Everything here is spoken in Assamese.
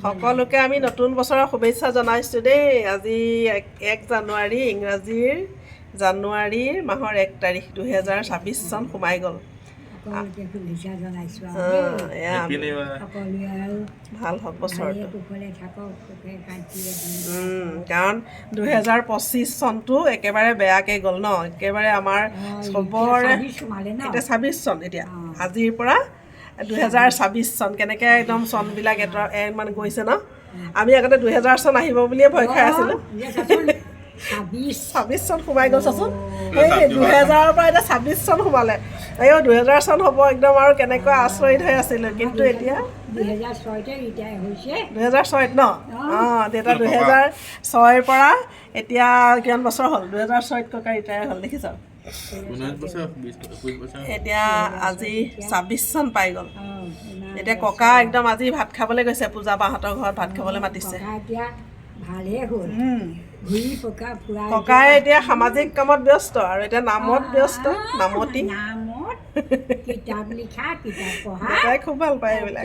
সকলোকে আমি নতুন বছৰৰ শুভেচ্ছা জনাইছোঁ দেই। আজি 1 জানুৱাৰী, ইংৰাজীৰ জানুৱাৰীৰ মাহৰ 1 তাৰিখ 2026 চন সোমাই গ'ল। ভাল হওক বছৰটো, কাৰণ 2025 চনটো একেবাৰে বেয়াকৈ গ'ল ন। একেবাৰে আমাৰ চবৰে এতিয়া 26 চন, এতিয়া আজিৰ পৰা 2026 চন কেনেকৈ একদম চনবিলাক মানে গৈছে ন। আমি আগতে 2000 চন আহিব বুলিয়ে ভয় খাই আছিলোঁ। 26 চন সোমাই গ'ল চাচোন। এই 2000ৰ পৰা এতিয়া 26 চন সোমালে। এই 2000 চন হ'ব একদম আৰু কেনেকুৱা আচৰিত হৈ আছিলোঁ। কিন্তু এতিয়া 2006 ন। দেউতা 2006ৰ পৰা এতিয়া কিমান বছৰ হ'ল? 2006ত ককা ৰিটায়াৰ হ'ল, দেখিছ। এতিয়া আজি 26 চন পাই গ'ল। এতিয়া ককা একদম আজি ভাত খাবলৈ গৈছে, পূজা বাহঁতৰ ঘৰত ভাত খাবলৈ মাতিছে। ককাই এতিয়া সামাজিক কামত ব্যস্ত আৰু এতিয়া নামত ব্যস্ত, নামতি। দেউতাই খুব ভাল পায় এইবিলাক।